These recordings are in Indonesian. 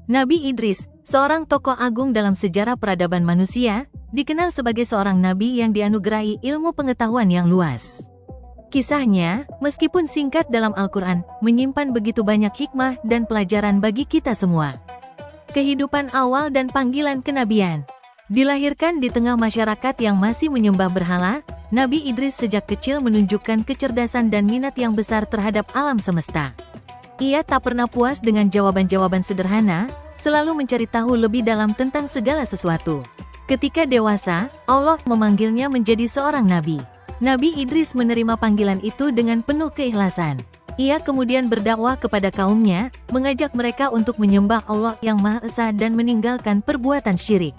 Nabi Idris, seorang tokoh agung dalam sejarah peradaban manusia, dikenal sebagai seorang nabi yang dianugerahi ilmu pengetahuan yang luas. Kisahnya, meskipun singkat dalam Al-Quran, menyimpan begitu banyak hikmah dan pelajaran bagi kita semua. Kehidupan awal dan panggilan kenabian. Dilahirkan di tengah masyarakat yang masih menyembah berhala, Nabi Idris sejak kecil menunjukkan kecerdasan dan minat yang besar terhadap alam semesta. Ia tak pernah puas dengan jawaban-jawaban sederhana, selalu mencari tahu lebih dalam tentang segala sesuatu. Ketika dewasa, Allah memanggilnya menjadi seorang nabi. Nabi Idris menerima panggilan itu dengan penuh keikhlasan. Ia kemudian berdakwah kepada kaumnya, mengajak mereka untuk menyembah Allah yang Maha Esa dan meninggalkan perbuatan syirik.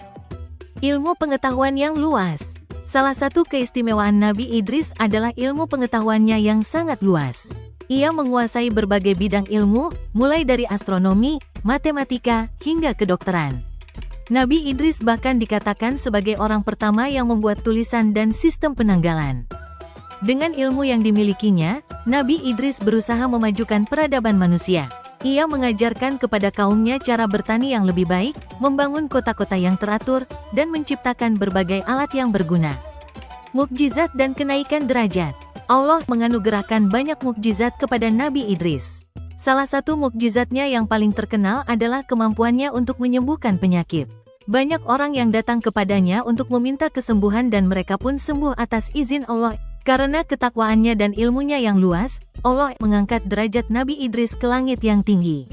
Ilmu pengetahuan yang luas. Salah satu keistimewaan Nabi Idris adalah ilmu pengetahuannya yang sangat luas. Ia menguasai berbagai bidang ilmu, mulai dari astronomi, matematika, hingga kedokteran. Nabi Idris bahkan dikatakan sebagai orang pertama yang membuat tulisan dan sistem penanggalan. Dengan ilmu yang dimilikinya, Nabi Idris berusaha memajukan peradaban manusia. Ia mengajarkan kepada kaumnya cara bertani yang lebih baik, membangun kota-kota yang teratur, dan menciptakan berbagai alat yang berguna. Mukjizat dan kenaikan derajat. Allah menganugerahkan banyak mukjizat kepada Nabi Idris. Salah satu mukjizatnya yang paling terkenal adalah kemampuannya untuk menyembuhkan penyakit. Banyak orang yang datang kepadanya untuk meminta kesembuhan dan mereka pun sembuh atas izin Allah. Karena ketakwaannya dan ilmunya yang luas, Allah mengangkat derajat Nabi Idris ke langit yang tinggi.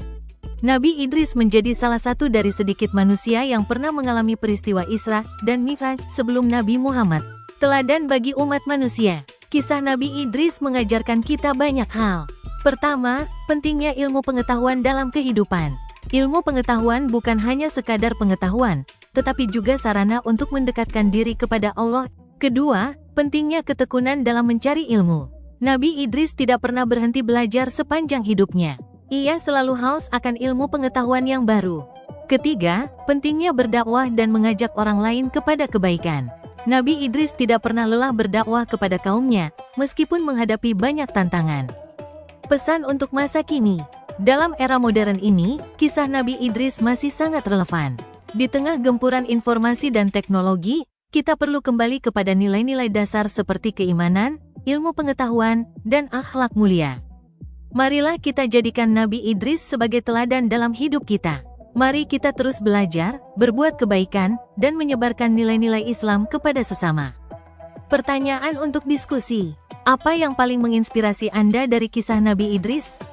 Nabi Idris menjadi salah satu dari sedikit manusia yang pernah mengalami peristiwa Isra dan Mi'raj sebelum Nabi Muhammad. Teladan bagi umat manusia. Kisah Nabi Idris mengajarkan kita banyak hal. Pertama, pentingnya ilmu pengetahuan dalam kehidupan. Ilmu pengetahuan bukan hanya sekadar pengetahuan, tetapi juga sarana untuk mendekatkan diri kepada Allah. Kedua, pentingnya ketekunan dalam mencari ilmu. Nabi Idris tidak pernah berhenti belajar sepanjang hidupnya. Ia selalu haus akan ilmu pengetahuan yang baru. Ketiga, pentingnya berdakwah dan mengajak orang lain kepada kebaikan. Nabi Idris tidak pernah lelah berdakwah kepada kaumnya, meskipun menghadapi banyak tantangan. Pesan untuk masa kini. Dalam era modern ini, kisah Nabi Idris masih sangat relevan. Di tengah gempuran informasi dan teknologi, kita perlu kembali kepada nilai-nilai dasar seperti keimanan, ilmu pengetahuan, dan akhlak mulia. Marilah kita jadikan Nabi Idris sebagai teladan dalam hidup kita. Mari kita terus belajar, berbuat kebaikan, dan menyebarkan nilai-nilai Islam kepada sesama. Pertanyaan untuk diskusi. Apa yang paling menginspirasi Anda dari kisah Nabi Idris?